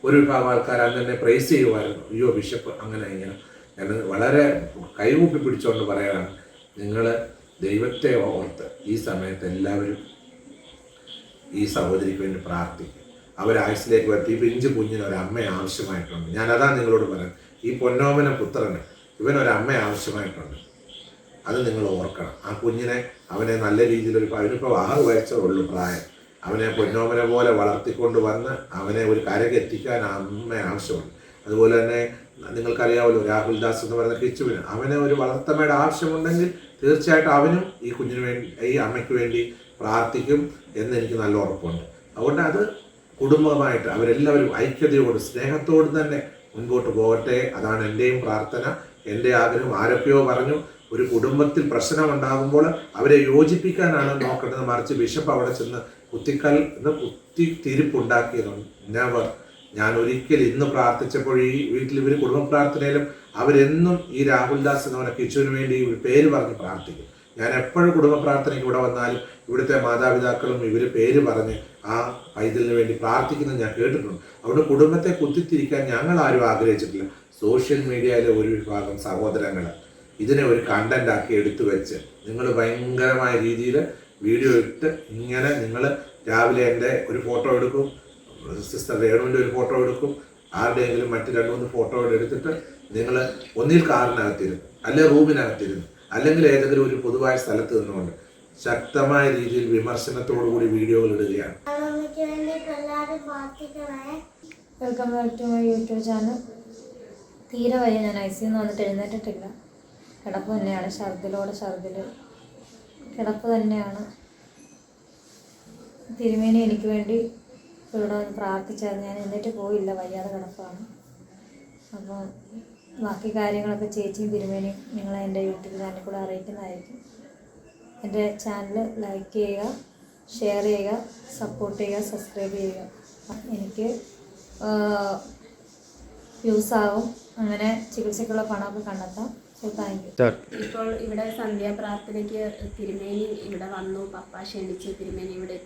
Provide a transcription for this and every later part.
ഒരു വിഭാഗം ആൾക്കാർ അന്ന് തന്നെ പ്രൈസ് ചെയ്യുമായിരുന്നു. അയ്യോ ബിഷപ്പ് അങ്ങനെ ഇങ്ങനെ. ഞാൻ വളരെ കൈകൂപ്പി പിടിച്ചുകൊണ്ട് പറയാനാണ്, നിങ്ങൾ ദൈവത്തെ ഓർത്ത് ഈ സമയത്ത് എല്ലാവരും ഈ സഹോദരിക്ക് വേണ്ടി പ്രാർത്ഥിക്കും. അവരായുസിലേക്ക് വരുത്തി. ഈ പിഞ്ചു കുഞ്ഞിന് ഒരമ്മ ആവശ്യമായിട്ടുണ്ട്. ഞാനതാണ് നിങ്ങളോട് പറയാം. ഈ പൊന്നോമന പുത്രന് ഇവനൊരമ്മ ആവശ്യമായിട്ടുണ്ട്. അത് നിങ്ങൾ ഓർക്കണം. ആ കുഞ്ഞിനെ അവനെ നല്ല രീതിയിലൊരു അവനിപ്പോൾ 6 വയസ്സേ ഉള്ളൂ പ്രായം. അവനെ പൊന്നോമനെ പോലെ വളർത്തിക്കൊണ്ട് വന്ന് അവനെ ഒരു കരക്കെത്തിക്കാൻ അമ്മ ആവശ്യമുണ്ട്. അതുപോലെ തന്നെ നിങ്ങൾക്കറിയാമല്ലോ രാഹുൽ ദാസ് എന്ന് പറയുന്ന കിച്ചുവിന് അവന് ഒരു വളർത്തമ്മയുടെ ആവശ്യമുണ്ടെങ്കിൽ തീർച്ചയായിട്ടും അവനും ഈ കുഞ്ഞിന് വേണ്ടി ഈ അമ്മയ്ക്ക് വേണ്ടി പ്രാർത്ഥിക്കും എന്നെനിക്ക് നല്ല ഉറപ്പുണ്ട്. അതുകൊണ്ട് അത് കുടുംബമായിട്ട് അവരെല്ലാവരും ഐക്യതയോട് സ്നേഹത്തോട് തന്നെ മുൻപോട്ട് പോകട്ടെ. അതാണ് എൻ്റെയും പ്രാർത്ഥന, എൻ്റെ ആഗ്രഹം. ആരൊക്കെയോ പറഞ്ഞു ഒരു കുടുംബത്തിൽ പ്രശ്നമുണ്ടാകുമ്പോൾ അവരെ യോജിപ്പിക്കാനാണ് നോക്കേണ്ടത്, മറിച്ച് ബിഷപ്പ് അവിടെ ചെന്ന് കുത്തിത്തിരിപ്പുണ്ടാക്കിയതുണ്ട്. നെവർ. ഞാൻ ഒരിക്കൽ ഇന്ന് പ്രാർത്ഥിച്ചപ്പോൾ ഈ വീട്ടിൽ ഇവർ കുടുംബ പ്രാർത്ഥനയിലും അവരെന്നും ഈ രാഹുൽ ദാസ് എന്ന് പറഞ്ഞ കിച്ചുവിന് വേണ്ടി പേര് പറഞ്ഞ് പ്രാർത്ഥിക്കും. ഞാൻ എപ്പോഴും കുടുംബ പ്രാർത്ഥനയ്ക്ക് ഇവിടെ വന്നാലും ഇവിടുത്തെ മാതാപിതാക്കളും ഇവർ പേര് പറഞ്ഞ് ആ പൈതലിന് വേണ്ടി പ്രാർത്ഥിക്കുന്നത് ഞാൻ കേട്ടിട്ടുണ്ട്. അതുകൊണ്ട് കുടുംബത്തെ കുത്തിത്തിരിക്കാൻ ഞങ്ങൾ ആരും ആഗ്രഹിച്ചിട്ടില്ല. സോഷ്യൽ മീഡിയയിലെ ഒരു വിഭാഗം സഹോദരങ്ങൾ ഇതിനെ ഒരു കണ്ടൻ്റാക്കി എടുത്തു വെച്ച് നിങ്ങൾ ഭയങ്കരമായ രീതിയിൽ വീഡിയോ ഇട്ട് ഇങ്ങനെ നിങ്ങൾ രാവിലെ എൻ്റെ ഒരു ഫോട്ടോ എടുക്കും, സിസ്റ്റർ രേണുവിൻ്റെ ഒരു ഫോട്ടോ എടുക്കും, ആരുടെയെങ്കിലും മറ്റ് 2-3 ഫോട്ടോ എടുത്തിട്ട് നിങ്ങൾ ഒന്നിൽ കാറിനകത്തിരുന്നു, അല്ലെങ്കിൽ റൂമിനകത്തിരുന്നു, അല്ലെങ്കിൽ ഏതെങ്കിലും ഒരു പൊതുവായ സ്ഥലത്ത് നിന്നുകൊണ്ട് ശക്തമായ രീതിയിൽ വിമർശനത്തോടുകൂടി വീഡിയോകൾ ഇടുകയാണ്. Welcome back to my YouTube channel. തീരെ വയ്യ, ഞാൻ ഐസിന്ന് വന്നിട്ട് എഴുന്നേറ്റിട്ടില്ല. കിടപ്പ് തന്നെയാണ്, ഛർദിൽ കിടപ്പ് തന്നെയാണ്. തിരുമേനി എനിക്ക് വേണ്ടി ഇവിടെ വന്ന് പ്രാർത്ഥിച്ചായിരുന്നു. ഞാൻ എന്നിട്ട് പോയില്ല, വയ്യാതെ കിടപ്പാണ്. അപ്പോൾ ബാക്കി കാര്യങ്ങളൊക്കെ ചേച്ചിയും തിരുമേനിയും നിങ്ങളെ എൻ്റെ യൂട്യൂബ് ചാനലിൽ കൂടെ അറിയിക്കുന്നതായിരിക്കും. എൻ്റെ ചാനൽ ലൈക്ക് ചെയ്യുക, ഷെയർ ചെയ്യുക, സപ്പോർട്ട് ചെയ്യുക, സബ്സ്ക്രൈബ് ചെയ്യുക. എനിക്ക് യൂസ് ആവും, അങ്ങനെ ചികിത്സയ്ക്കുള്ള പണമൊക്കെ കണ്ടെത്താം. ഇപ്പോൾ ഇവിടെ സന്ധ്യാപ്രാർത്ഥനയ്ക്ക് തിരുമേനി ഇവിടെ വന്നു. പപ്പ ക്ഷണിച്ച് തിരുമേനി ഇവിടെ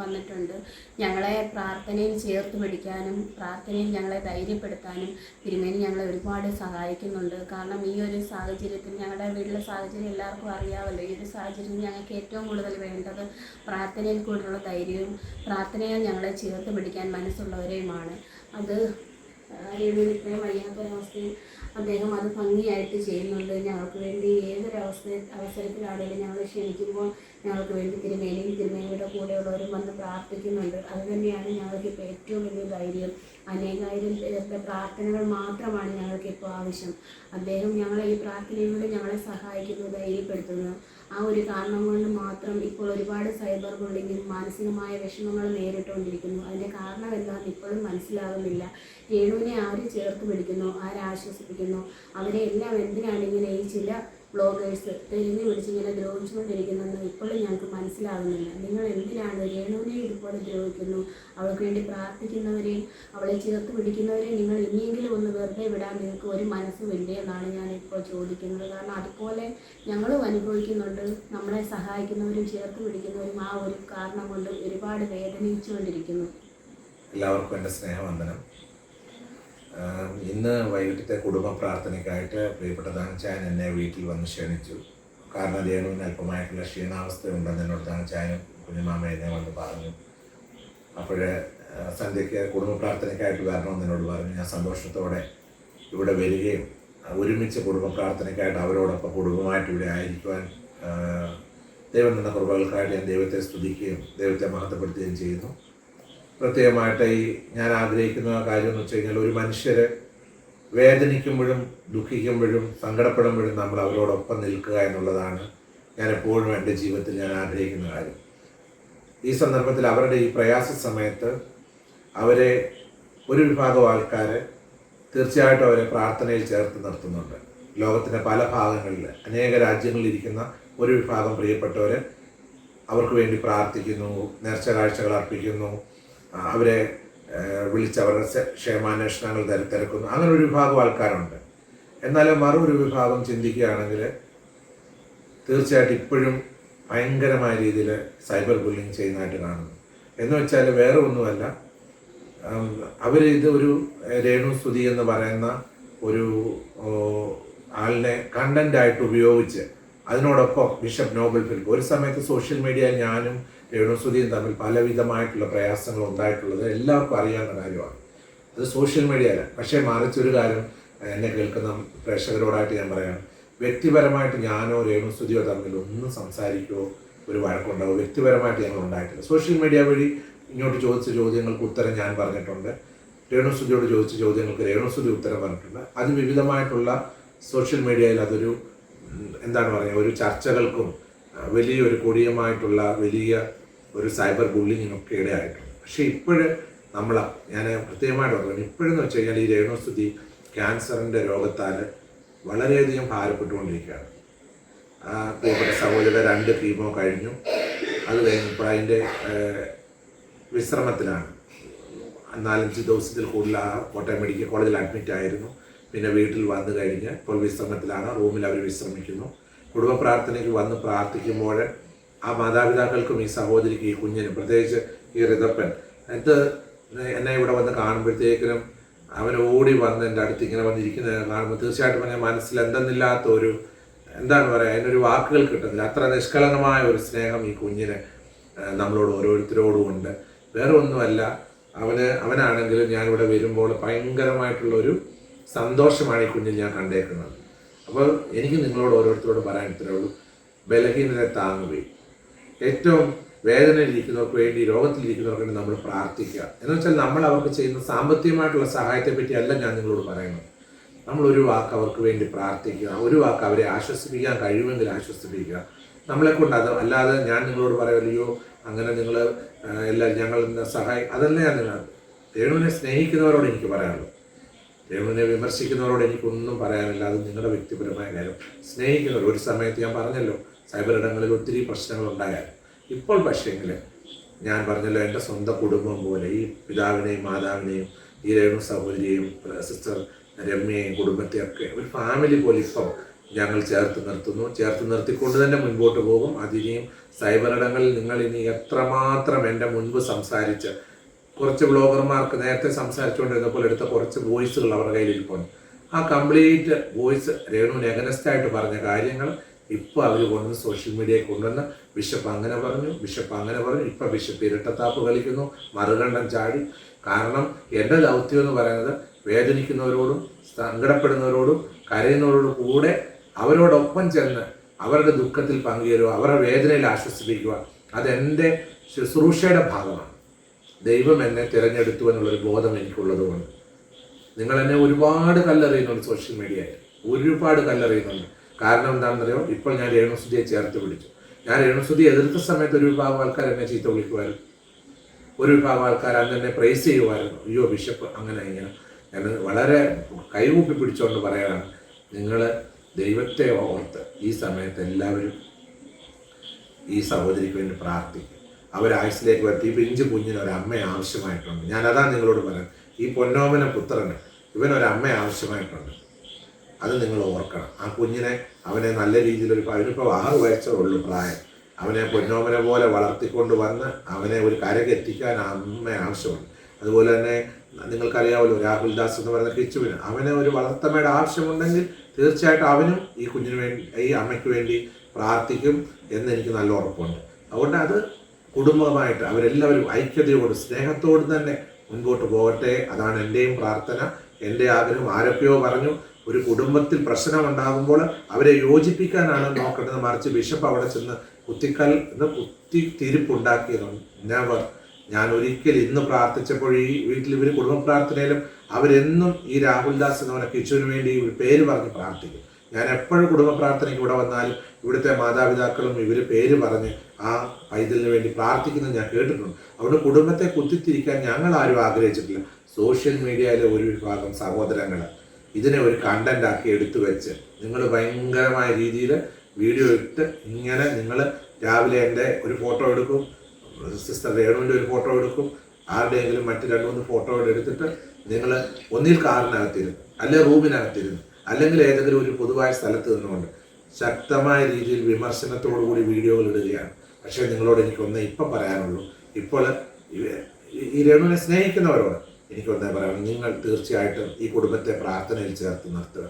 വന്നിട്ടുണ്ട്. ഞങ്ങളെ പ്രാർത്ഥനയിൽ ചേർത്ത് പിടിക്കാനും പ്രാർത്ഥനയിൽ ഞങ്ങളെ ധൈര്യപ്പെടുത്താനും തിരുമേനി ഞങ്ങളെ ഒരുപാട് സഹായിക്കുന്നുണ്ട്. കാരണം ഈ ഒരു സാഹചര്യത്തിൽ, ഞങ്ങളുടെ വീട്ടിലെ സാഹചര്യം എല്ലാവർക്കും അറിയാമല്ലോ, ഈ ഒരു സാഹചര്യത്തിൽ ഞങ്ങൾക്ക് ഏറ്റവും കൂടുതൽ വേണ്ടത് പ്രാർത്ഥനയിൽ കൂടെയുള്ള ധൈര്യവും പ്രാർത്ഥനയിൽ ഞങ്ങളെ ചേർത്ത് പിടിക്കാൻ മനസ്സുള്ളവരെയുമാണ്. അത് ഇത്രയും വയ്യാത്തൊരവസ്ഥയും അദ്ദേഹം അത് ഭംഗിയായിട്ട് ചെയ്യുന്നുണ്ട്. ഞങ്ങൾക്ക് വേണ്ടി അവസരത്തിലാണെങ്കിലും ഞങ്ങൾ ക്ഷണിക്കുമ്പോൾ ഞങ്ങൾക്ക് വേണ്ടി തിരുമേനിയുടെ കൂടെയുള്ളവരും വന്ന് പ്രാർത്ഥിക്കുന്നുണ്ട്. അതുതന്നെയാണ് ഞങ്ങൾക്കിപ്പോൾ ഏറ്റവും വലിയ ധൈര്യം. അനേകായിരം പേരുടെ പ്രാർത്ഥനകൾ മാത്രമാണ് ഞങ്ങൾക്കിപ്പോൾ ആവശ്യം. അദ്ദേഹം ഞങ്ങളെ ഈ പ്രാർത്ഥനയിലൂടെ ഞങ്ങളെ സഹായിക്കുന്നു, ധൈര്യപ്പെടുത്തുന്നു. ആ ഒരു കാരണം കൊണ്ട് മാത്രം ഇപ്പോൾ ഒരുപാട് സൈബർ ബുള്ളിങ്ങും മാനസികമായ വിഷമങ്ങൾ നേരിട്ടുകൊണ്ടിരിക്കുന്നു. അതിൻ്റെ കാരണം എന്താണെന്ന് ഇപ്പോഴും മനസ്സിലാകുന്നില്ല. രേണുവിനെ ആര് ചേർത്ത് പിടിക്കുന്നു, ആരാശ്വസിപ്പിക്കുന്നു, അവരെ എല്ലാം എന്തിനാണ് ഇങ്ങനെ ഈ ചില ബ്ലോഗേഴ്സ് തെളിഞ്ഞു പിടിച്ചിങ്ങനെ ദ്രോഹിച്ചുകൊണ്ടിരിക്കുന്നതെന്ന് ഇപ്പോഴും ഞങ്ങൾക്ക് മനസ്സിലാകുന്നില്ല. നിങ്ങൾ എന്തിനാണ് രേണുവിനെ ഇതുപോലെ ദ്രോഹിക്കുന്നു? അവൾക്ക് വേണ്ടി പ്രാർത്ഥിക്കുന്നവരെയും അവളെ ചേർത്ത് പിടിക്കുന്നവരെയും നിങ്ങൾ ഇനിയെങ്കിലും ഒന്ന് വെറുതെ വിടാൻ നിങ്ങൾക്ക് ഒരു മനസ്സുമില്ലേ എന്നാണ് ഞാനിപ്പോൾ ചോദിക്കുന്നത്. കാരണം അതുപോലെ ഞങ്ങളും അനുഭവിക്കുന്നുണ്ട്. നമ്മളെ സഹായിക്കുന്നവരും ചേർത്ത് പിടിക്കുന്നവരും ആ ഒരു കാരണം കൊണ്ട് ഒരുപാട് വേദനിച്ചുകൊണ്ടിരിക്കുന്നു. എല്ലാവർക്കും എൻ്റെ സ്നേഹവന്ദനം. ഇന്ന് വൈകിട്ടത്തെ കുടുംബ പ്രാർത്ഥനയ്ക്കായിട്ട് പ്രിയപ്പെട്ട ദാനച്ചായൻ എന്നെ വീട്ടിൽ വന്ന് ക്ഷണിച്ചു. കാരണം രേണുവിന് അല്പമായിട്ടുള്ള ക്ഷീണാവസ്ഥയുണ്ടെന്ന് എന്നോട് ദാനച്ചായനും കുഞ്ഞുമാമ എന്നെ വന്ന് പറഞ്ഞു. അപ്പോഴേ സന്ധ്യയ്ക്ക് കുടുംബ പ്രാർത്ഥനയ്ക്കായിട്ട് വരണമെന്ന് എന്നോട് പറഞ്ഞു. ഞാൻ സന്തോഷത്തോടെ ഇവിടെ വരികയും ഒരുമിച്ച് കുടുംബ പ്രാർത്ഥനയ്ക്കായിട്ട് അവരോടൊപ്പം കുടുംബമായിട്ട് ഇവിടെ ആയിരിക്കുവാൻ ദൈവം തന്ന കൃപകൾക്കായിട്ട് ഞാൻ ദൈവത്തെ സ്തുതിക്കുകയും ദൈവത്തെ മഹത്വപ്പെടുത്തുകയും ചെയ്യുന്നു. പ്രത്യേകമായിട്ട് ഞാൻ ആഗ്രഹിക്കുന്ന കാര്യം എന്ന് വെച്ച് കഴിഞ്ഞാൽ, ഒരു മനുഷ്യർ വേദനിക്കുമ്പോഴും ദുഃഖിക്കുമ്പോഴും സങ്കടപ്പെടുമ്പോഴും നമ്മൾ അവരോടൊപ്പം നിൽക്കുക എന്നുള്ളതാണ് ഞാൻ എപ്പോഴും എൻ്റെ ജീവിതത്തിൽ ഞാൻ ആഗ്രഹിക്കുന്ന കാര്യം. ഈ സന്ദർഭത്തിൽ അവരുടെ ഈ പ്രയാസ സമയത്ത് അവരെ ഒരു വിഭാഗം ആൾക്കാർ തീർച്ചയായിട്ടും അവരെ പ്രാർത്ഥനയിൽ ചേർത്ത് നിർത്തുന്നുണ്ട്. ലോകത്തിൻ്റെ പല ഭാഗങ്ങളിൽ അനേക രാജ്യങ്ങളിലിരിക്കുന്ന ഒരു വിഭാഗം പ്രിയപ്പെട്ടവർ അവർക്ക് വേണ്ടി പ്രാർത്ഥിക്കുന്നു, നേർച്ച കാഴ്ചകൾ അർപ്പിക്കുന്നു, അവരെ വിളിച്ച് അവരുടെ ക്ഷേമാന്വേഷണങ്ങൾ തിരക്കുന്നു. അങ്ങനെ ഒരു വിഭാഗം ആൾക്കാരുണ്ട്. എന്നാൽ മറൊരു വിഭാഗം ചിന്തിക്കുകയാണെങ്കിൽ തീർച്ചയായിട്ടും ഇപ്പോഴും ഭയങ്കരമായ രീതിയിൽ സൈബർ ബുള്ളിങ് ചെയ്യുന്നതായിട്ട് കാണുന്നു. എന്ന് വെച്ചാൽ വേറെ ഒന്നുമല്ല, അവർ ഇത് ഒരു രേണു സുധി എന്ന് പറയുന്ന ഒരു ആളിനെ കണ്ടൻ്റായിട്ട് ഉപയോഗിച്ച് അതിനോടൊപ്പം ബിഷപ്പ് നോബൽ ഫിലിപ്പ് ഒരു സമയത്ത് സോഷ്യൽ മീഡിയയിൽ ഞാനും രേണു സുധിയും തമ്മിൽ പലവിധമായിട്ടുള്ള പ്രയാസങ്ങൾ ഉണ്ടായിട്ടുള്ളത് എല്ലാവർക്കും അറിയാവുന്ന കാര്യമാണ്. അത് സോഷ്യൽ മീഡിയയിലാണ്. പക്ഷേ മറിച്ചൊരു കാര്യം എന്നെ കേൾക്കുന്ന പ്രേക്ഷകരോടായിട്ട് ഞാൻ പറയാം, വ്യക്തിപരമായിട്ട് ഞാനോ രേണു സുധിയോ തമ്മിൽ ഒന്നും സംസാരിക്കുകയോ ഒരു വഴക്കുണ്ടാവുക വ്യക്തിപരമായിട്ട് ഞങ്ങൾ ഉണ്ടായിട്ടില്ല. സോഷ്യൽ മീഡിയ വഴി ഇങ്ങോട്ട് ചോദിച്ച ചോദ്യങ്ങൾക്ക് ഉത്തരം ഞാൻ പറഞ്ഞിട്ടുണ്ട്. രേണു സുധിയോട് ചോദിച്ച ചോദ്യങ്ങൾക്ക് രേണു സുധി ഉത്തരം പറഞ്ഞിട്ടുണ്ട്. അത് വിവിധമായിട്ടുള്ള സോഷ്യൽ മീഡിയയിൽ അതൊരു എന്താണ് പറയുക, ഒരു ചർച്ചകൾക്കും വലിയൊരു കൊടിയമായിട്ടുള്ള വലിയ ഒരു സൈബർ ബുള്ളിങ്ങിനൊക്കെ ഇടയായിട്ടുണ്ട്. പക്ഷേ ഇപ്പോഴും ഞാൻ പ്രത്യേകമായിട്ട് പറഞ്ഞു, ഇപ്പോഴെന്ന് വെച്ച് കഴിഞ്ഞാൽ ഈ രേണു സുധി ക്യാൻസറിൻ്റെ രോഗത്താൽ വളരെയധികം ഭാരപ്പെട്ടുകൊണ്ടിരിക്കുകയാണ്. പ്രിയപ്പെട്ട സഹോദര 2 കീമോ കഴിഞ്ഞു. അത് കഴിഞ്ഞപ്പോൾ അതിൻ്റെ വിശ്രമത്തിലാണ്. 4-5 ദിവസത്തിൽ കൂടുതൽ കോട്ടയം മെഡിക്കൽ കോളേജിൽ അഡ്മിറ്റ് ആയിരുന്നു. പിന്നെ വീട്ടിൽ വന്നു കഴിഞ്ഞ് ഇപ്പോൾ വിശ്രമത്തിലാണ്. റൂമിൽ അവർ വിശ്രമിക്കുന്നു. കുടുംബ പ്രാർത്ഥനയ്ക്ക് വന്ന് പ്രാർത്ഥിക്കുമ്പോൾ ആ മാതാപിതാക്കൾക്കും ഈ സഹോദരിക്ക് ഈ കുഞ്ഞിനും പ്രത്യേകിച്ച് ഈ ഋതപ്പൻ എന്നെ ഇവിടെ വന്ന് കാണുമ്പോഴത്തേക്കിനും അവൻ ഓടി വന്ന് എൻ്റെ അടുത്ത് ഇങ്ങനെ വന്നിരിക്കുന്നത് കാണുമ്പോൾ തീർച്ചയായിട്ടും എൻ്റെ മനസ്സിൽ എന്തെന്നില്ലാത്ത ഒരു എന്താണ് പറയുക, അതിനൊരു വാക്കുകൾ കിട്ടുന്നില്ല. അത്ര നിഷ്കളങ്കമായ ഒരു സ്നേഹം ഈ കുഞ്ഞിന് നമ്മളോട് ഓരോരുത്തരോടും ഉണ്ട്. വേറെ ഒന്നുമല്ല, അവനാണെങ്കിലും ഞാനിവിടെ വരുമ്പോൾ ഭയങ്കരമായിട്ടുള്ളൊരു സന്തോഷമാണ് ഈ കുഞ്ഞിൽ ഞാൻ കണ്ടേക്കുന്നത്. അപ്പോൾ എനിക്ക് നിങ്ങളോട് ഓരോരുത്തരോട് പറയാൻ ഇത്രേ ഉള്ളൂ, ബലഹീനരെ താങ്ങുകയും ഏറ്റവും വേദനയിലിരിക്കുന്നവർക്ക് വേണ്ടി രോഗത്തിലിരിക്കുന്നവർക്ക് വേണ്ടി നമ്മൾ പ്രാർത്ഥിക്കുക. എന്ന് വെച്ചാൽ നമ്മൾ അവർക്ക് ചെയ്യുന്ന സാമ്പത്തികമായിട്ടുള്ള സഹായത്തെ പറ്റിയല്ല ഞാൻ നിങ്ങളോട് പറയുന്നത്. നമ്മളൊരു വാക്ക് അവർക്ക് വേണ്ടി പ്രാർത്ഥിക്കുക, ഒരു വാക്ക് അവരെ ആശ്വസിപ്പിക്കാൻ കഴിയുമെങ്കിൽ ആശ്വസിപ്പിക്കുക. നമ്മളെക്കൊണ്ട് അത് അല്ലാതെ ഞാൻ നിങ്ങളോട് പറയുമല്ലോ അങ്ങനെ നിങ്ങൾ എല്ലാവരും ഞങ്ങൾ അതല്ല ഞാൻ നിങ്ങൾ രേണുവിനെ സ്നേഹിക്കുന്നവരോട് എനിക്ക് പറയാനുള്ളൂ. രേണുവിനെ വിമർശിക്കുന്നവരോട് എനിക്കൊന്നും പറയാനില്ല. അത് നിങ്ങളുടെ വ്യക്തിപരമായ കാര്യം. സ്നേഹിക്കുന്നവർ ഒരു സമയത്ത് ഞാൻ പറഞ്ഞല്ലോ സൈബർ ഇടങ്ങളിൽ ഒത്തിരി പ്രശ്നങ്ങളുണ്ടായാൽ ഇപ്പോൾ പക്ഷേങ്കിൽ ഞാൻ പറഞ്ഞല്ലോ എൻ്റെ സ്വന്തം കുടുംബം പോലെ ഈ പിതാവിനെയും മാതാവിനെയും ഈ രേണു സഹോദരിയെയും സിസ്റ്റർ രമ്യയെയും കുടുംബത്തെയൊക്കെ ഒരു ഫാമിലി പോലെ ഇപ്പം ഞങ്ങൾ ചേർത്ത് നിർത്തിക്കൊണ്ട് തന്നെ മുൻപോട്ട് പോകും. അതിനെയും സൈബർ ഇടങ്ങളിൽ നിങ്ങൾ ഇനി എത്രമാത്രം എൻ്റെ മുൻപ് സംസാരിച്ച് കുറച്ച് ബ്ലോഗർമാർക്ക് നേരത്തെ സംസാരിച്ചുകൊണ്ടിരുന്നപ്പോൾ എടുത്ത കുറച്ച് വോയിസുകൾ അവരുടെ കയ്യിലിരിക്കുന്നു. ആ കംപ്ലീറ്റ് വോയിസ് രേണുവിന് എഗനസ്റ്റായിട്ട് പറഞ്ഞ കാര്യങ്ങൾ ഇപ്പോൾ അവർ കൊണ്ടുവന്ന് സോഷ്യൽ മീഡിയയിൽ കൊണ്ടുവന്ന് ബിഷപ്പ് അങ്ങനെ പറഞ്ഞു, ഇപ്പം ബിഷപ്പ് ഇരട്ടത്താപ്പ് കളിക്കുന്നു, മറുകണ്ഠം ചാടി. കാരണം എൻ്റെ ദൗത്യം എന്ന് പറയുന്നത് വേദനിക്കുന്നവരോടും സങ്കടപ്പെടുന്നവരോടും കരയുന്നവരോടും കൂടെ അവരോടൊപ്പം ചെന്ന് അവരുടെ ദുഃഖത്തിൽ പങ്കുചേരുക, അവരുടെ വേദനയിൽ ആശ്വസിപ്പിക്കുക. അതെൻ്റെ ശുശ്രൂഷയുടെ ഭാഗമാണ്. ദൈവം എന്നെ തിരഞ്ഞെടുത്തു എന്നുള്ളൊരു ബോധം എനിക്കുള്ളതുകൊണ്ട്. നിങ്ങൾ എന്നെ ഒരുപാട് കല്ലെറിയുന്നുണ്ട് സോഷ്യൽ മീഡിയയിൽ, ഒരുപാട് കല്ലെറിയുന്നുണ്ട്. കാരണം എന്താണെന്നറിയോ, ഇപ്പോൾ ഞാൻ രേണുസുധിയെ ചേർത്ത് പിടിച്ചു. ഞാൻ രേണുസുധിയെ എതിർത്ത സമയത്ത് ഒരു വിഭാഗം ആൾക്കാർ എന്നെ ചീത്ത വിളിക്കുമായിരുന്നു, ഒരു വിഭാഗം ആൾക്കാർ അന്ന് എന്നെ പ്രൈസ് ചെയ്യുമായിരുന്നു. അയ്യോ ബിഷപ്പ് അങ്ങനെ ഇങ്ങനെ. ഞാൻ വളരെ കൈകൂപ്പി പിടിച്ചുകൊണ്ട് പറയാനാണ്, നിങ്ങൾ ദൈവത്തെ ഓർത്ത് ഈ സമയത്ത് എല്ലാവരും ഈ സഹോദരിക്ക് വേണ്ടി പ്രാർത്ഥിക്കും. അവരായുസിലേക്ക് വരുത്തി ഈ പിഞ്ചു കുഞ്ഞിന് ഒരമ്മ ആവശ്യമായിട്ടുണ്ട്. ഞാനതാണ് നിങ്ങളോട് പറയാം. ഈ പൊന്നോമന പുത്രന് ഇവനൊരമ്മ ആവശ്യമായിട്ടുണ്ട്. അത് നിങ്ങൾ ഓർക്കണം. ആ കുഞ്ഞിനെ അവനെ നല്ല രീതിയിൽ അവനിപ്പോൾ 6 വയസ്സേ ഉള്ളൂ പ്രായം. അവനെ പൊന്നോമനെ പോലെ വളർത്തിക്കൊണ്ട് വന്ന് അവനെ ഒരു കരക്കെത്തിക്കാൻ അമ്മ ആവശ്യമുണ്ട്. അതുപോലെ തന്നെ നിങ്ങൾക്കറിയാമല്ലോ രാഹുൽ ദാസ് എന്ന് പറയുന്ന കിച്ചുവിന് അവന് ഒരു വളർത്തമ്മയുടെ ആവശ്യമുണ്ടെങ്കിൽ തീർച്ചയായിട്ടും അവനും ഈ കുഞ്ഞിന് വേണ്ടി ഈ അമ്മയ്ക്ക് വേണ്ടി പ്രാർത്ഥിക്കും എന്ന് എനിക്ക് നല്ല ഉറപ്പുണ്ട്. അതുകൊണ്ട് അത് കുടുംബമായിട്ട് അവരെല്ലാവരും ഐക്യതയോട് സ്നേഹത്തോട് തന്നെ മുൻപോട്ട് പോകട്ടെ. അതാണ് എൻ്റെയും പ്രാർത്ഥന, എൻ്റെ ആഗ്രഹം. ആരൊക്കെയോ പറഞ്ഞു ഒരു കുടുംബത്തിൽ പ്രശ്നമുണ്ടാകുമ്പോൾ അവരെ യോജിപ്പിക്കാനാണ് നോക്കേണ്ടത്, മറിച്ച് ബിഷപ്പ് അവിടെ ചെന്ന് കുത്തിത്തിരിപ്പുണ്ടാക്കിയതാണ്. ഞാൻ ഒരിക്കൽ ഇന്ന് പ്രാർത്ഥിച്ചപ്പോൾ ഈ വീട്ടിൽ ഇവർ കുടുംബ പ്രാർത്ഥനയിലും അവരെന്നും ഈ രാഹുൽ ദാസ് എന്നവനെ കിച്ചുവിന് വേണ്ടി പേര് പറഞ്ഞ് പ്രാർത്ഥിക്കും. ഞാൻ എപ്പോഴും കുടുംബ പ്രാർത്ഥനയ്ക്ക് ഇവിടെ വന്നാലും ഇവിടുത്തെ മാതാപിതാക്കളും ഇവർ പേര് പറഞ്ഞ് ആ പൈതലിന് വേണ്ടി പ്രാർത്ഥിക്കുന്നത് ഞാൻ കേട്ടിട്ടുണ്ട്. അതുകൊണ്ട് കുടുംബത്തെ കുത്തിത്തിരിക്കാൻ ഞങ്ങൾ ആരും ആഗ്രഹിച്ചിട്ടില്ല. സോഷ്യൽ മീഡിയയിലെ ഒരു വിഭാഗം സഹോദരങ്ങൾ ഇതിനെ ഒരു കണ്ടന്റ് ആക്കി എടുത്തു വെച്ച് നിങ്ങൾ ഭയങ്കരമായ രീതിയിൽ വീഡിയോ ഇട്ട് ഇങ്ങനെ നിങ്ങൾ രാവിലെ എൻ്റെ ഒരു ഫോട്ടോ എടുക്കും, സിസ്റ്റർ രേണുവിൻ്റെ ഒരു ഫോട്ടോ എടുക്കും, ആരുടെയെങ്കിലും മറ്റ് 2-3 ഫോട്ടോ എടുത്തിട്ട് നിങ്ങൾ ഒന്നിൽ കാറിനകത്തിരുന്നു, അല്ലെങ്കിൽ റൂമിനകത്തിരുന്നു, അല്ലെങ്കിൽ ഏതെങ്കിലും ഒരു പൊതുവായ സ്ഥലത്ത് നിന്നുകൊണ്ട് ശക്തമായ രീതിയിൽ വിമർശനത്തോടുകൂടി വീഡിയോകൾ ഇടുകയാണ്. പക്ഷേ നിങ്ങളോട് എനിക്കൊന്നേ ഇപ്പം പറയാനുള്ളൂ, ഇപ്പോൾ ഈ രേണുവിനെ സ്നേഹിക്കുന്നവരോട് എനിക്കൊന്നേ പറയാം, നിങ്ങൾ തീർച്ചയായിട്ടും ഈ കുടുംബത്തെ പ്രാർത്ഥനയിൽ ചേർത്ത് നിർത്തുക.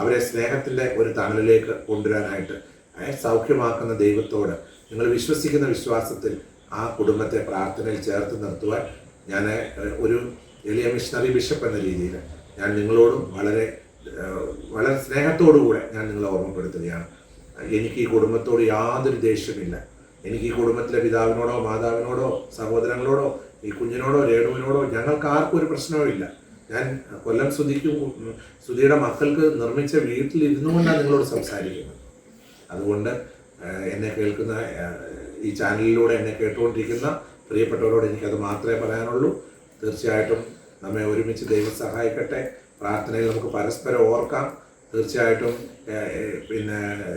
അവരെ സ്നേഹത്തിൻ്റെ ഒരു തണലിലേക്ക് കൊണ്ടുവരാനായിട്ട് സൗഖ്യമാക്കുന്ന ദൈവത്തോട് നിങ്ങൾ വിശ്വസിക്കുന്ന വിശ്വാസത്തിൽ ആ കുടുംബത്തെ പ്രാർത്ഥനയിൽ ചേർത്ത് നിർത്തുവാൻ ഞാൻ ഒരു എളിയ മിഷണറി ബിഷപ്പ് എന്ന രീതിയിൽ ഞാൻ നിങ്ങളോടും വളരെ വളരെ സ്നേഹത്തോടുകൂടെ ഞാൻ നിങ്ങളെ ഓർമ്മപ്പെടുത്തുകയാണ്. എനിക്ക് ഈ കുടുംബത്തോട് യാതൊരു ദേഷ്യമില്ല. എനിക്ക് ഈ കുടുംബത്തിലെ പിതാവിനോടോ മാതാവിനോടോ സഹോദരങ്ങളോടോ ഈ കുഞ്ഞിനോടോ രേണുവിനോടോ ഞങ്ങൾക്ക് ആർക്കും ഒരു പ്രശ്നവുമില്ല. ഞാൻ കൊല്ലം സുധിയുടെ മക്കൾക്ക് നിർമ്മിച്ച വീട്ടിൽ ഇരുന്നു കൊണ്ടാണ് നിങ്ങളോട് സംസാരിക്കുന്നത്. അതുകൊണ്ട് എന്നെ കേൾക്കുന്ന ഈ ചാനലിലൂടെ എന്നെ കേട്ടുകൊണ്ടിരിക്കുന്ന പ്രിയപ്പെട്ടവരോട് എനിക്കത് മാത്രമേ പറയാനുള്ളൂ. തീർച്ചയായിട്ടും നമ്മെ ഒരുമിച്ച് ദൈവം സഹായിക്കട്ടെ. പ്രാർത്ഥനയിൽ നമുക്ക് പരസ്പരം ഓർക്കാം. തീർച്ചയായിട്ടും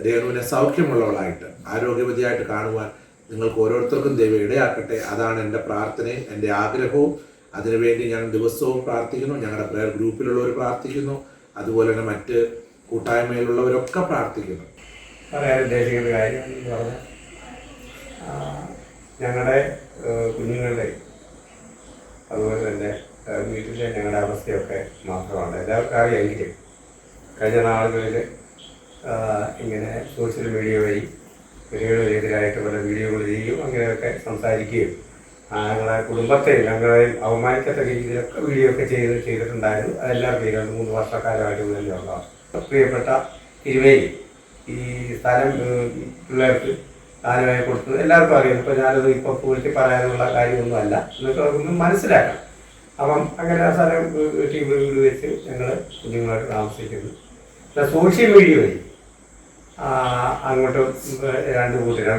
രേണുവിനെ സൗഖ്യമുള്ളവളായിട്ട് ആരോഗ്യവതിയായിട്ട് കാണുവാൻ നിങ്ങൾക്ക് ഓരോരുത്തർക്കും ദൈവം ഇടയാക്കട്ടെ. അതാണ് എൻ്റെ പ്രാർത്ഥനയും എൻ്റെ ആഗ്രഹവും. അതിനുവേണ്ടി ഞാൻ ദിവസവും പ്രാർത്ഥിക്കുന്നു. ഞങ്ങളുടെ പ്രയർ ഗ്രൂപ്പിലുള്ളവർ പ്രാർത്ഥിക്കുന്നു. അതുപോലെ തന്നെ മറ്റ് കൂട്ടായ്മയിലുള്ളവരൊക്കെ പ്രാർത്ഥിക്കുന്നു. പറയാൻ ഉദ്ദേശിക്കുന്ന കാര്യം എന്ന് പറഞ്ഞാൽ ഞങ്ങളുടെ കുഞ്ഞുങ്ങളുടെ അതുപോലെ തന്നെ വീട്ടിലെ ഞങ്ങളുടെ അവസ്ഥയൊക്കെ മാത്രമാണ് എല്ലാവർക്കും അറിയാമെങ്കിലും കഴിഞ്ഞ നാളുകളിൽ ഇങ്ങനെ സോഷ്യൽ മീഡിയ വഴി സ്ത്രീകൾക്കെതിരായിട്ട് പല വീഡിയോകൾ ചെയ്യുകയും അങ്ങനെയൊക്കെ സംസാരിക്കുകയും ഞങ്ങളുടെ കുടുംബത്തെ ഞങ്ങളെ അവമാനിക്കത്തക്ക രീതിയിലൊക്കെ വീഡിയോ ഒക്കെ ചെയ്തിട്ടുണ്ടായിരുന്നു. അതെല്ലാവർക്കും 2-3 വർഷക്കാലമായിട്ട് തന്നെയുള്ളതാണ്. പ്രിയപ്പെട്ട തിരുവേലി ഈ സ്ഥലം പിള്ളേർക്ക് ദാനമായി കൊടുത്തത് എല്ലാവർക്കും അറിയാം. ഇപ്പോൾ ഞാനത് ഇപ്പോൾ പൂഴ്ത്തി പറയാനുള്ള കാര്യമൊന്നുമല്ല, എന്നൊക്കെ അവർക്കൊന്നും മനസ്സിലാക്കാം. അപ്പം അങ്ങനെ ആ സ്ഥലം വീട് വെച്ച് ഞങ്ങൾ കുഞ്ഞുങ്ങളായിട്ട് താമസിക്കുന്നു. സോഷ്യൽ മീഡിയ വഴി അങ്ങോട്ട് രണ്ട്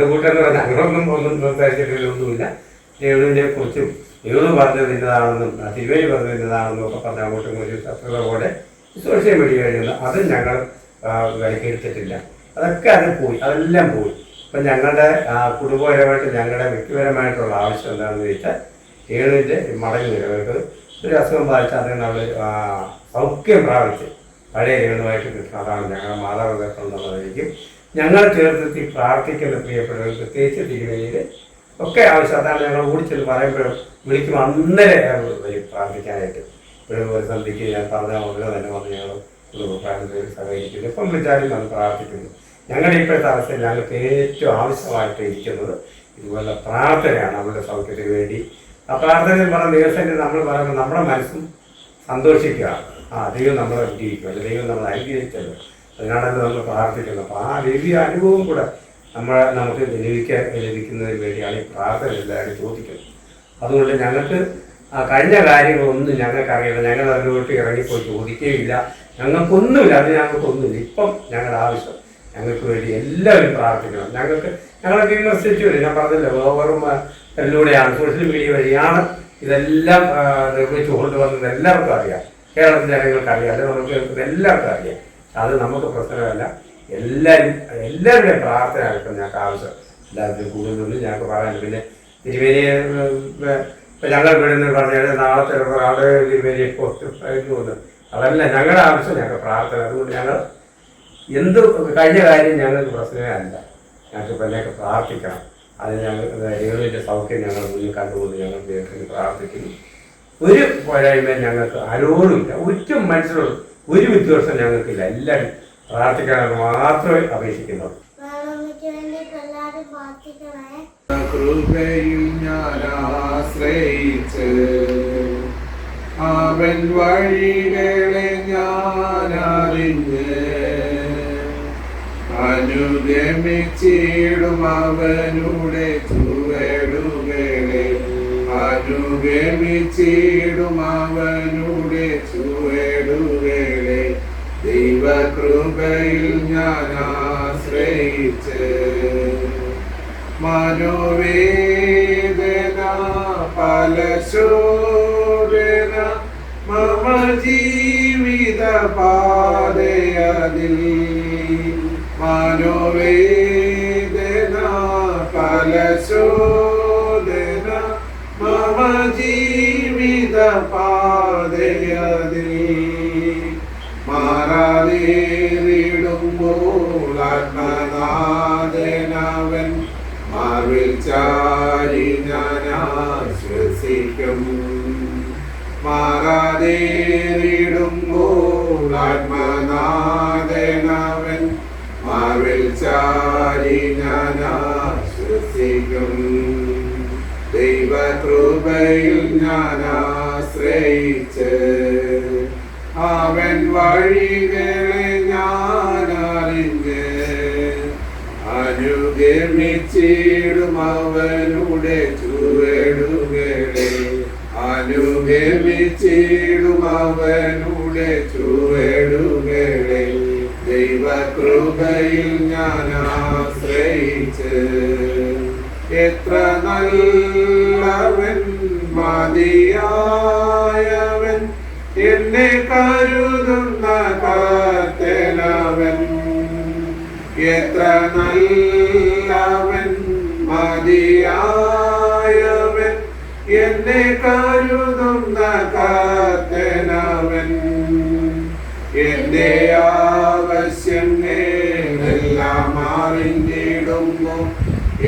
കൂട്ടരെന്ന് പറഞ്ഞാൽ അങ്ങനൊന്നും സംസാരിച്ചിട്ടൊന്നുമില്ല. രേണുവിനെ കുറിച്ചും രേണു പറഞ്ഞത് ഇന്നതാണെന്നും തിരുവേലി പറഞ്ഞത് ഇന്നതാണെന്നും ഒക്കെ പറഞ്ഞ് അങ്ങോട്ടും ഒരു ശത്രുതയോടെ സോഷ്യൽ മീഡിയ വഴി അത് ഞങ്ങൾ വിലക്കെടുത്തിട്ടില്ല. അത് പോയി, അതെല്ലാം പോയി. ഇപ്പം ഞങ്ങളുടെ കുടുംബപരമായിട്ട് ഞങ്ങളുടെ വ്യക്തിപരമായിട്ടുള്ള ആവശ്യം എന്താണെന്ന് ചോദിച്ചാൽ രേണുവിൻ്റെ മടങ്ങി വരവർക്ക് ഒരു അസുഖം ബാധിച്ചാൽ അതിന് അവർ സൗഖ്യം പ്രാപിച്ച് പഴയ രേണുവായിട്ട് കിട്ടണം. അതാണ് ഞങ്ങളുടെ മാതാപിതാക്കൾ എന്നുള്ളതായിരിക്കും ഞങ്ങൾ ചേർത്തി പ്രാർത്ഥിക്കുന്ന പ്രിയപ്പെട്ടവർ, പ്രത്യേകിച്ച് തിരുവേലിയിൽ ഒക്കെ ആവശ്യം. അതാണ് ഞങ്ങൾ ഓടിച്ചെന്ന് പറയുമ്പോഴും വിളിക്കും അന്നേരം വരും പ്രാർത്ഥിക്കാനായിട്ട്. ഒരു സന്ധ്യയ്ക്ക് ഞാൻ പറഞ്ഞ ഉടനെ തന്നെ വന്ന് ഞങ്ങൾ കുടുംബപ്രാർത്ഥനയിൽ സഹകരിക്കുന്നു. ഇപ്പം വിളിച്ചാലും നമ്മൾ പ്രാർത്ഥിക്കുന്നു. ഞങ്ങളുടെ ഇപ്പോഴത്തെ അവസ്ഥയിൽ ഞങ്ങൾക്ക് ഏറ്റവും ആവശ്യമായിട്ട് ഇരിക്കുന്നത് ഇതുപോലെ പ്രാർത്ഥനയാണ്. നമ്മുടെ സൗഖ്യത്തിന് വേണ്ടി ആ പ്രാർത്ഥനയിൽ പറഞ്ഞ ദിവസത്തിൽ നമ്മൾ പറയുമ്പോൾ നമ്മുടെ മനസ്സും സന്തോഷിക്കുക. ദൈവം നമ്മളെ ജീവിക്കും, അല്ലെങ്കിൽ ദൈവം നമ്മളെ അനുഗ്രഹിച്ചല്ലോ, അതിനാണല്ലോ നമ്മൾ പ്രാർത്ഥിക്കുന്നത്. അപ്പോൾ ആ വലിയ അനുഭവം കൂടെ നമുക്ക് ലഭിക്കുന്നതിന് വേണ്ടിയാണ് ഈ പ്രാർത്ഥന എല്ലാവരും ചോദിക്കുന്നത്. അതുകൊണ്ട് ഞങ്ങൾക്ക് കഴിഞ്ഞ കാര്യങ്ങളൊന്നും ഞങ്ങൾക്കറിയില്ല. ഞങ്ങൾ അതിലോട്ട് ഇറങ്ങിപ്പോയി ചോദിക്കുകയില്ല. ഞങ്ങൾക്കൊന്നുമില്ല, അത് ഞങ്ങൾക്കൊന്നുമില്ല. ഇപ്പം ഞങ്ങളുടെ ആവശ്യം ഞങ്ങൾക്ക് വേണ്ടി എല്ലാവരും പ്രാർത്ഥിക്കണം. ഞങ്ങളൊക്കെ വിമർശിച്ചു വരും. ഞാൻ പറഞ്ഞല്ലോ, ഓവറും എല്ലൂടെയാണ് സോഷ്യൽ മീഡിയ വഴിയാണ് ഇതെല്ലാം നിർമ്മിച്ചു കൊണ്ടുവന്നത്. എല്ലാവർക്കും അറിയാം, കേരളത്തിലെ ജനങ്ങൾക്ക് അറിയാം, അല്ലെങ്കിൽ നമുക്ക് കേൾക്കുന്നത് എല്ലാവർക്കും അറിയാം. അത് നമുക്ക് പ്രശ്നമല്ല. എല്ലാവരുടെയും പ്രാർത്ഥനയാണ് ഇപ്പം ഞങ്ങൾക്ക് ആവശ്യം. എല്ലാവരും കൂടുതലൊന്നും ഞങ്ങൾക്ക് പറയാനില്ല. പിന്നെ തിരുവേലി ഇപ്പം ഞങ്ങൾ വിടുന്നത് പറഞ്ഞാൽ നാളത്തെ അവിടെ തിരുവേലി പോസ്റ്റ് അതല്ല ഞങ്ങളുടെ ആവശ്യം, ഞങ്ങൾക്ക് പ്രാർത്ഥന. അതുകൊണ്ട് ഞങ്ങൾ എന്ത് കഴിഞ്ഞ കാര്യം ഞങ്ങൾക്ക് പ്രശ്നമേ അല്ല. ഞങ്ങൾക്ക് പിന്നെയൊക്കെ പ്രാർത്ഥിക്കണം. അതിന് ഞങ്ങൾ രേണുവിൻ്റെ സൗഖ്യം ഞങ്ങൾ മുന്നിൽ കണ്ടുകൊണ്ട് ഞങ്ങൾ ദൈവത്തിന് പ്രാർത്ഥിക്കുന്നു. ഒരു പോരായ്മ ഞങ്ങൾക്ക് ആരോടുമില്ല, ഒറ്റ മനുഷ്യരോടും ഒരു വിദ്വേഷം ഞങ്ങൾക്കില്ല. എല്ലാവരും പ്രാർത്ഥിക്കാനാണ് മാത്രമേ അപേക്ഷിക്കുന്നുള്ളൂ. കൃപയിൽ ഞാൻ ആശ്രയിച്ച് അവൻ വഴികളെ ഞാൻ അറിഞ്ഞ് അനുഗമിച്ചിടും അവനുടെ ചുവടുകളെ, അനുഗമിച്ചിടും അവനുടെ ചുവടുകളെ. ദൈവകൃപയിൽ ഞാൻ ആശ്രയിച്ച് മനോവേദന ഫലശോധന മമ ജീവിത പാതയതിൽ, മനോവേദന ഫലശോധന മമ ജീവിത പാതയതിൽ. മാറാതേറിടുമ്പോൾ ആത്മനാഥനവൻ മാർവിൽ ചാരി ഞാൻ ആശ്വസിക്കും. മാറാ ആത്മനാഥനവൻ മാർവിൽ ചാരി ഞാൻ ആശ്വസിക്കും. ദൈവകൃപയിൽ ഞാൻ ആശ്രയിച്ച് അവൻ വഴികളെ ഞാൻ അറിഞ്ഞ് അനുഗമിച്ചിടും അവനുടെ ചുവടുകളെ. അനുഗമിച്ചിടും അവനുടെ ചുവടുകളെ. ദൈവകൃപയിൽ ഞാൻ ആശ്രയിച്ച് എത്ര നല്ലവൻ മതിയായവൻ എന്നെ കരുതുന്ന കർത്തനവൻ. എത്ര നല്ലവൻ മതിയായവൻ എന്നെ കരുതുന്ന കർത്തനവൻ. എന്റെ ആവശ്യങ്ങളെല്ലാം അറിഞ്ഞിടുന്നു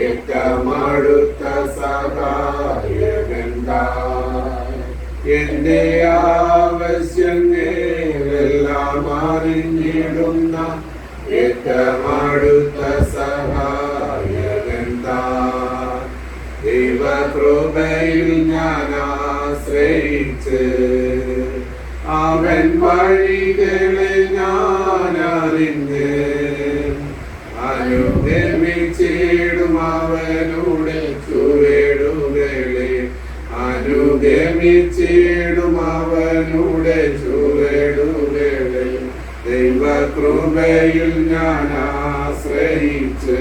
ഏറ്റമടുത്ത സഹായകൻ. എന്റെ ആവശ്യങ്ങളെല്ലാം അറിഞ്ഞിടുന്ന ഏറ്റമടുത്ത സഹായകൻ. ദൈവകൃപയിൽ ഞാൻ ആശ്രയിച്ച് അവൻ വഴികളെ ഞാൻ അറിഞ്ഞ് അനുഗമിച്ചിടും അവനുടെ ചുവടുകളെ. അനുഗമിച്ചിടും അവനുടെ ചുവടുകളെ. ദൈവകൃപയിൽ ഞാൻ ആശ്രയിച്ച്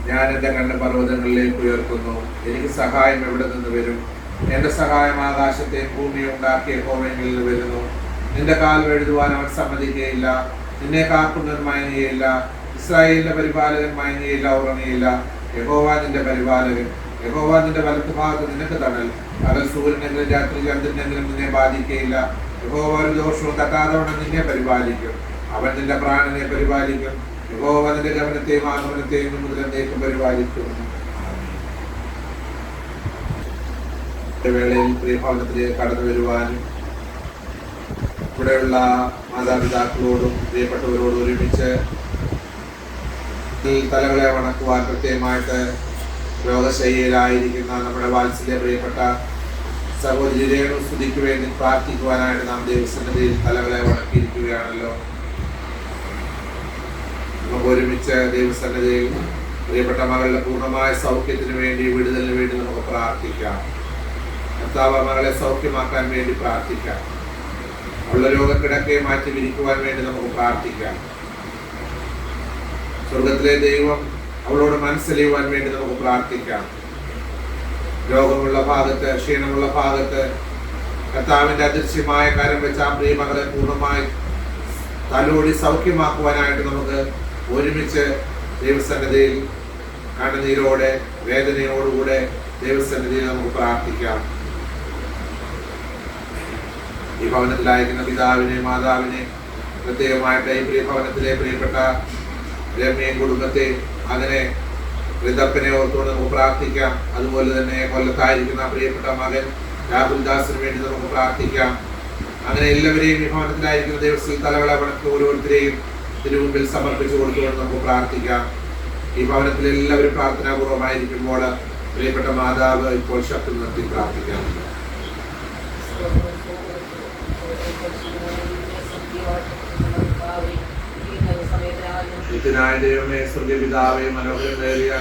ഞാൻ എന്റെ കണ്ണ് പർവ്വതങ്ങളിലേക്ക് ഉയർത്തുന്നു. എനിക്ക് സഹായം എവിടെ നിന്ന് വരും? എന്റെ സഹായം ആകാശത്തെയും ഭൂമിയെ ഉണ്ടാക്കിയ യഹോവയിൽ നിന്ന് വരുന്നു. നിന്റെ കാൽ എഴുതുവാൻ അവൻ സമ്മതിക്കുകയില്ല. നിന്നെ കാക്കുന്നവൻ മയങ്ങുകയില്ല. ഇസ്രായേലിന്റെ പരിപാലകൻ മയങ്ങുകയില്ല, ഉറങ്ങുകയില്ല. യഹോവ നിന്റെ പരിപാലകൻ. യഹോവ നിന്റെ വലത്ത് ഭാഗത്ത് നിനക്ക് തണൽ. പകൽ സൂര്യനെങ്കിലും രാത്രി ചന്ദ്രനെങ്കിലും നിന്നെ ബാധിക്കുകയില്ല. യഹോവ ഒരു ദോഷവും തട്ടാതവണ്ണം നിന്നെ പരിപാലിക്കും. അവൻ നിന്റെ പ്രാണനെ പരിപാലിക്കും. യഹോവ നിന്റെ ഗമനത്തെയും ആഗമനത്തെയും മുതലേക്കും പരിപാലിക്കും. വേളയിൽ പ്രിയഭവനത്തിലേക്ക് കടന്നു വരുവാനും ഇവിടെയുള്ള മാതാപിതാക്കളോടും പ്രിയപ്പെട്ടവരോടും ഒരുമിച്ച് തലകളെ വണക്കുവാൻ പ്രത്യേകമായിട്ട് രോഗശയ്യയിലായിരിക്കുന്ന നമ്മുടെ വാത്സല്യ പ്രിയപ്പെട്ട സഹോദരി രേണു സ്തുതിക്ക് വേണ്ടി പ്രാർത്ഥിക്കുവാനായിട്ട് നാം ദൈവസന്നിധിയിൽ തലകളെ വണക്കിയിരിക്കുകയാണല്ലോ. നമുക്ക് ഒരുമിച്ച് ദൈവസന്നിധിയിൽ പ്രിയപ്പെട്ട മകളുടെ പൂർണ്ണമായ സൗഖ്യത്തിന് വേണ്ടി, വിടുതലിന് വേണ്ടി നമുക്ക് പ്രാർത്ഥിക്കാം. കർത്താവ് മകളെ സൗഖ്യമാക്കാൻ വേണ്ടി പ്രാർത്ഥിക്കാം. അവളുടെ രോഗക്കിടക്കെ മാറ്റി വിരിക്കുവാൻ വേണ്ടി നമുക്ക് പ്രാർത്ഥിക്കാം. സ്വർഗത്തിലെ ദൈവം അവളോട് മനസ്സലിയുവാൻ വേണ്ടി നമുക്ക് പ്രാർത്ഥിക്കാം. രോഗമുള്ള ഭാഗത്ത്, ക്ഷീണമുള്ള ഭാഗത്ത് കർത്താവിന്റെ അദൃശ്യമായ കരം വെച്ച് ആ പ്രിയ മകളെ പൂർണ്ണമായി തലോടി സൗഖ്യമാക്കുവാനായിട്ട് നമുക്ക് ഒരുമിച്ച് ദൈവസന്നിധിയിൽ കണ്ണുനീരോടെ വേദനയോടുകൂടെ ദൈവസന്നിധിയിൽ നമുക്ക് പ്രാർത്ഥിക്കാം. ഈ ഭവനത്തിലായിരിക്കുന്ന പിതാവിനെ, മാതാവിനെ, പ്രത്യേകമായിട്ട് ഈ പ്രിയ ഭവനത്തിലെ പ്രിയപ്പെട്ട രമ്യയും കുടുംബത്തെ, അങ്ങനെ ഋതപ്പനെ ഓർത്തുകൊണ്ട് നമുക്ക് പ്രാർത്ഥിക്കാം. അതുപോലെ തന്നെ കൊല്ലത്തായിരിക്കുന്ന പ്രിയപ്പെട്ട മകൻ രാഹുൽ ദാസിന് വേണ്ടി നമുക്ക് പ്രാർത്ഥിക്കാം. അങ്ങനെ എല്ലാവരെയും ഈ ഭവനത്തിലായിരിക്കുന്ന ദേവസ്വം തലകളെ വണക്കി ഓരോരുത്തരെയും തിരുമുമ്പിൽ സമർപ്പിച്ചു കൊടുത്തുകൊണ്ട് നമുക്ക് പ്രാർത്ഥിക്കാം. ഈ ഭവനത്തിൽ എല്ലാവരും പ്രാർത്ഥനാപൂർവമായിരിക്കുമ്പോൾ പ്രിയപ്പെട്ട മാതാവ് ഇപ്പോൾ ശക്തി നിർത്തി പ്രാർത്ഥിക്കാം. നിത്യനായ ദൈവമേ, സ്വർഗ്ഗപിതാവേ, മനോഹരമേറിയ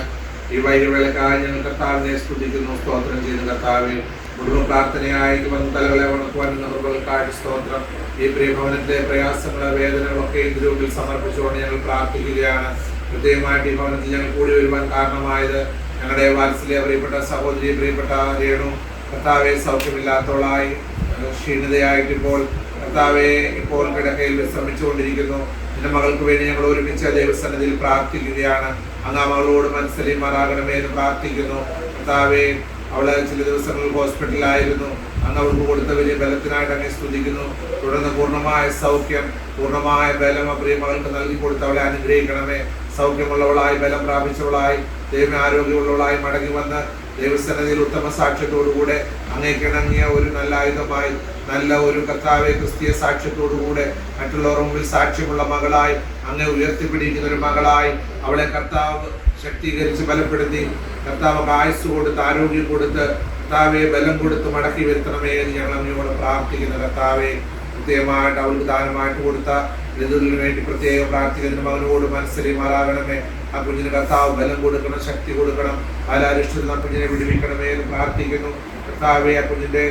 ഈ വൈകിവേളക്കായി ഞങ്ങൾ കർത്താവിനെ സ്തുതിക്കുന്നു, സ്തോത്രം ചെയ്യുന്ന കർത്താവേ. കുടുംബ പ്രാർത്ഥനയായി വന്ന തലകളെ വണക്കുവാൻ കൃപകൾക്കായിട്ട് സ്തോത്രം. ഈ പ്രിയഭവനത്തിലെ പ്രയാസങ്ങള്, വേദനകളൊക്കെ ഇതിനുള്ളിൽ സമർപ്പിച്ചുകൊണ്ട് ഞങ്ങൾ പ്രാർത്ഥിക്കുകയാണ്. പ്രത്യേകമായിട്ട് ഈ ഭവനത്തിൽ ഞങ്ങൾ കൂടി വരുവാൻ കാരണമായത് ഞങ്ങളുടെ വാത്സല്യ പ്രിയപ്പെട്ട സഹോദരി, പ്രിയപ്പെട്ട രേണു കർത്താവെ സൗഖ്യമില്ലാത്തവളായി ക്ഷീണിതയായിട്ട് കർത്താവെ ഇപ്പോൾ കിടക്കയിൽ വിശ്രമിച്ചുകൊണ്ടിരിക്കുന്നു. എൻ്റെ മകൾക്ക് വേണ്ടി ഞങ്ങൾ ഒരുമിച്ച് ദൈവസന്നിധിയിൽ പ്രാർത്ഥിക്കുകയാണ്. അങ്ങ് ആ മകളോട് മനസ്സിലാകണമേ എന്ന് പ്രാർത്ഥിക്കുന്നു. കർത്താവെ അവള് ചില ദിവസങ്ങളിൽ ഹോസ്പിറ്റലിലായിരുന്നു. അങ്ങ് അവൾക്ക് കൊടുത്ത വലിയ ബലത്തിനായിട്ട് അങ്ങനെ സ്തുതിക്കുന്നു. തുടർന്ന് പൂർണ്ണമായ സൗഖ്യം, പൂർണ്ണമായ ബലം പ്രിയ മകൾക്ക് നൽകി കൊടുത്ത് അവളെ അനുഗ്രഹിക്കണമേ. സൗഖ്യമുള്ളവളായി, ബലം പ്രാപിച്ചവളായി, ദൈവം ആരോഗ്യമുള്ളവളായി മടങ്ങി വന്ന് ദൈവസന്നിധിയിൽ ഉത്തമ സാക്ഷ്യത്തോടുകൂടെ അങ്ങേക്കിണങ്ങിയ ഒരു നല്ല ആയുധമായി, നല്ല ഒരു കർത്താവെ ക്രിസ്തീയ സാക്ഷ്യത്തോടുകൂടെ മറ്റുള്ളവരുടെ മുമ്പിൽ സാക്ഷ്യമുള്ള മകളായി, അങ്ങേ ഉയർത്തിപ്പിടിക്കുന്ന ഒരു മകളായി അവളെ കർത്താവ് ശക്തീകരിച്ച് ബലപ്പെടുത്തി, കർത്താവ് ആയുസ് കൊടുത്ത്, ആരോഗ്യം കൊടുത്ത്, കർത്താവെ ബലം കൊടുത്ത് മടക്കി വരുത്തണമേ എന്ന് ഞങ്ങൾ അങ്ങയോട് പ്രാർത്ഥിക്കുന്നു. കർത്താവെ പ്രത്യേകമായിട്ട് അവൾക്ക് ദാനമായിട്ട് കൊടുത്ത ഋതുവിന് വേണ്ടി പ്രത്യേകം പ്രാർത്ഥിക്കുന്ന മകനോട് മനസ്സിലാകണമേ. ആ കുഞ്ഞിന് കർത്താവ് ബലം കൊടുക്കണം, ശക്തി കൊടുക്കണം, ബാലാരിഷ്ടത്തിൽ ആ കുഞ്ഞിനെ വിടുവിക്കണമേ എന്ന് പ്രാർത്ഥിക്കുന്നു. കർത്താവെ ആ കുഞ്ഞിന്റെ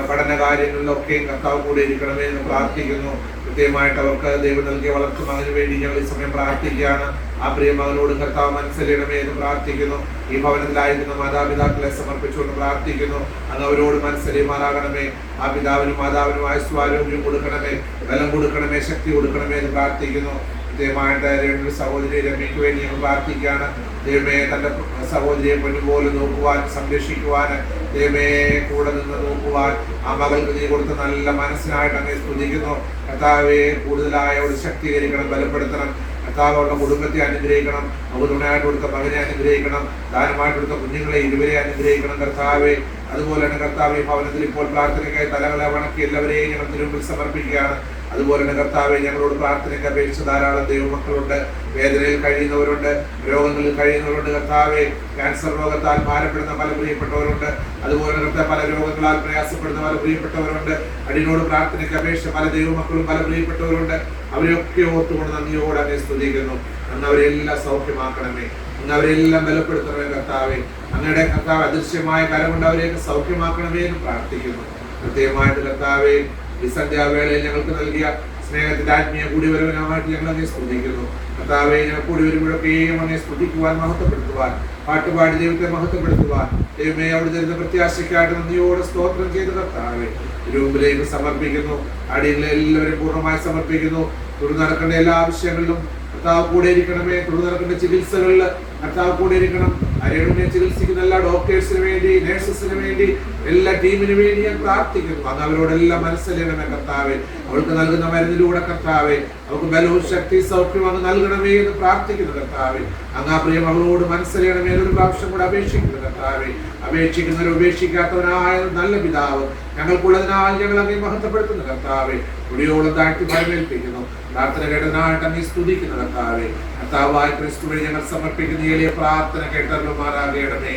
പഠന കാര്യങ്ങളിലൊക്കെയും കർത്താവ് കൂടെ ഇരിക്കണമേ എന്ന് പ്രാർത്ഥിക്കുന്നു. കൃത്യമായിട്ട് അവർക്ക് ദൈവം നൽകിയ വളർത്തു മകന് വേണ്ടി ഞങ്ങൾ ഈ സമയം പ്രാർത്ഥിക്കുകയാണ്. ആ പ്രിയ മകനോട് കർത്താവ് മനസ്സിലിടണമേ എന്ന് പ്രാർത്ഥിക്കുന്നു. ഈ ഭവനത്തിലായിരിക്കുന്ന മാതാപിതാക്കളെ സമർപ്പിച്ചുകൊണ്ട് പ്രാർത്ഥിക്കുന്നു. അങ്ങ് അവരോട് മനസ്സിലാകണമേ. ആ പിതാവിനും മാതാവിനും ആയുസ്വാരോഗ്യം കൊടുക്കണമേ, ബലം കൊടുക്കണമേ, ശക്തി കൊടുക്കണമേ എന്ന് പ്രാർത്ഥിക്കുന്നു. കൃത്യമായിട്ട് ഒരു സഹോദരി രമ്യക്ക് വേണ്ടി ഞങ്ങൾ പ്രാർത്ഥിക്കുകയാണ്. ദൈവമേ തൻ്റെ സഹോദരിയെ പൊന്നുപോലെ നോക്കുവാൻ, സംരക്ഷിക്കുവാൻ, ദൈവമേ കൂടെ നിന്ന് നോക്കുവാൻ ആ മകൾക്ക് നീ കൊടുത്ത നല്ല മനസ്സിനായിട്ട് അങ്ങനെ സ്തുതിക്കുന്നു. കർത്താവെ കൂടുതലായ ഒരു ശക്തീകരിക്കണം, ബലപ്പെടുത്തണം. കർത്താവ് അവരുടെ കുടുംബത്തെ അനുഗ്രഹിക്കണം, അവർ തുണയായിട്ട് കൊടുത്ത മകനെ അനുഗ്രഹിക്കണം, ദാനമായിട്ട് കൊടുത്ത കുഞ്ഞുങ്ങളെ ഇരുവരെ അനുഗ്രഹിക്കണം. കർത്താവെ അതുപോലെ തന്നെ കർത്താവ് ഈ ഭവനത്തിൽ ഇപ്പോൾ പ്രാർത്ഥനയ്ക്കായി തലകളെ വണക്കി എല്ലാവരെയും ഞങ്ങൾ തിരുമുമ്പിൽ സമർപ്പിക്കുകയാണ്. അതുപോലെ തന്നെ കർത്താവെ ഞങ്ങളോട് പ്രാർത്ഥനയ്ക്ക് അപേക്ഷിച്ച് ധാരാളം ദൈവമക്കളുണ്ട്, വേദനയിൽ കഴിയുന്നവരുണ്ട്, രോഗങ്ങളിൽ കഴിയുന്നവരുണ്ട്. കർത്താവെ ക്യാൻസർ രോഗത്താൽ ഭാരപ്പെടുന്ന പല പ്രിയപ്പെട്ടവരുണ്ട്, അതുപോലെ തന്നെ പല രോഗങ്ങളാൽ പ്രയാസപ്പെടുന്ന പല പ്രിയപ്പെട്ടവരുണ്ട്. അടിയനോട് പ്രാർത്ഥനയ്ക്ക് അപേക്ഷിച്ച് പല ദൈവമക്കളും പല പ്രിയപ്പെട്ടവരുണ്ട്. അവരെയൊക്കെ ഓർത്തുകൊണ്ട് നന്ദിയോടെ അങ്ങ് സ്തുതിക്കുന്നു. അങ്ങ് അവരെല്ലാം സൗഖ്യമാക്കണമേ, അങ്ങ് അവരെല്ലാം ബലപ്പെടുത്തണമേ. കർത്താവെ അങ്ങയുടെ കർത്താവ് അദൃശ്യമായ കരമുണ്ട് അവരെയൊക്കെ സൗഖ്യമാക്കണമേ എന്ന് പ്രാർത്ഥിക്കുന്നു. കൃത്യമായിട്ട് കർത്താവെ ഈ സന്ധ്യാവേളയിൽ ഞങ്ങൾക്ക് നൽകിയ സ്നേഹത്തിന്റെ ആത്മീയ കൂടിവരവനായിട്ട് ഞങ്ങൾ അങ്ങ് സ്തുതിക്കുന്നു. കർത്താവെ ഞങ്ങൾ കൂടി വരുമ്പോഴൊക്കെയും അങ്ങ് സ്തുതിക്കുവാൻ, മഹത്വപ്പെടുത്തുവാൻ, പാട്ടുപാടി ദൈവത്തെ മഹത്വപ്പെടുത്തുവാൻ, ദൈവമേ അവിടെ തരുന്ന പ്രത്യാശയ്ക്കായിട്ട് നന്ദിയോടെ സ്തോത്രം ചെയ്ത് കർത്താവെ രൂപത്തിലേക്ക് സമർപ്പിക്കുന്നു. അടിയങ്ങളെ എല്ലാവരും പൂർണ്ണമായി സമർപ്പിക്കുന്നു. തുടർന്ന് നടക്കേണ്ട എല്ലാ ആവശ്യങ്ങളിലും കർത്താവ് കൂടെ ഇരിക്കണമേ. തുടർന്ന് നടക്കേണ്ട ചികിത്സകളിൽ കർത്താവ് കൂടെ ഇരിക്കണം. ആരോഗ്യം ചികിത്സിക്കുന്ന എല്ലാ ഡോക്ടേഴ്സിന് വേണ്ടി, നഴ്സസിന് വേണ്ടി, എല്ലാ ടീമിന് വേണ്ടി ഞാൻ പ്രാർത്ഥിക്കുന്നു. അങ്ങ് അവരോടെല്ലാം മനസ്സിലാകണമേ കർത്താവെ. അവൾക്ക് നൽകുന്ന മരുന്നിലൂടെ കർത്താവെ അവർക്ക് ബലവും ശക്തി സൗഖ്യം അങ്ങ് നൽകണമേ എന്ന് പ്രാർത്ഥിക്കുന്നു. കർത്താവെ അങ്ങ് ആ പ്രിയ മകളോട് മനസ്സിലാകണമേ എന്നൊരു പ്രാവശ്യം കൂടെ അപേക്ഷിക്കുന്നു. കർത്താവെ അപേക്ഷിക്കുന്നവരെ ഉപേക്ഷിക്കാത്തവനായ നല്ല പിതാവ് ഞങ്ങൾക്കുള്ളതിനാൽ ഞങ്ങൾ അങ്ങേ മഹത്വപ്പെടുത്തുന്നു. കർത്താവെ കുടിയോളം താഴ്ത്തി ഭയമേൽപ്പിക്കുന്നു. പ്രാർത്ഥന കേട്ടതിനായിട്ട് അങ്ങേ സ്തുതിക്കുന്നു. കർത്താവെ കർത്താവായ ക്രിസ്തുവിനെ ഞങ്ങൾ സമർപ്പിക്കുന്ന എളിയ പ്രാർത്ഥന കേട്ടറിയുമാറാകണമേ.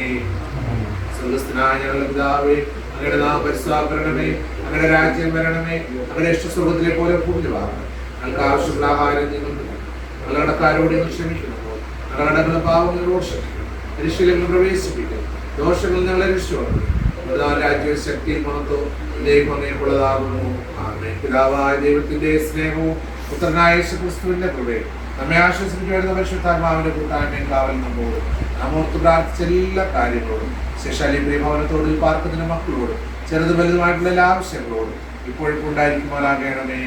സ്വർഗ്ഗസ്ഥനായ ഞങ്ങളുടെ പിതാവേ, അങ്ങയുടെ നാമം പരിശുദ്ധമാക്കണമേ, അങ്ങയുടെ രാജ്യം വരണമേ, അങ്ങയുടെ ഇഷ്ടസ്വർഗ്ഗത്തിലെ പോലെ ഭൂമിയിലുമാകണം. ഞങ്ങൾക്ക് ആവശ്യമുള്ള ആഹാരം ഞങ്ങളുടെ കടക്കാരോട് ഞങ്ങൾ ക്ഷമിക്കുന്നു, ഞങ്ങളുടെ കടങ്ങളുടെ പാവങ്ങളോട് ക്ഷമിക്കുന്നു, മനുഷ്യരിൽ പ്രവേശിപ്പിക്കുന്നു, ദോഷങ്ങൾ ഞങ്ങളെ രക്ഷിച്ചു. രാജ്യവും ശക്തിയും മഹത്വവും ദൈവം അങ്ങേക്കുള്ളതാകുന്നു. ആമേൻ. പിതാവായ ദൈവത്തിന്റെ സ്നേഹവും പുത്രനായ യേശുക്രിസ്തുവിന്റെ കൃപയും നമ്മെ ആശ്വസിപ്പിച്ചു വരുന്ന പരിശുദ്ധാത്മാവിന്റെ കൂട്ടായ്മയും കാവൽ നമ്മോട് നമ്മോർത്ത് പ്രാർത്ഥിച്ച എല്ലാ കാര്യങ്ങളോടും ശേഷാലി പ്രിയഭവനത്തോടും പാർക്കുന്നതിന് മക്കളോടും ചെറുത് വലുതുമായിട്ടുള്ള എല്ലാ ആവശ്യങ്ങളോടും ഇപ്പോഴും ഉണ്ടായിരിക്കുമാറാകണമേ.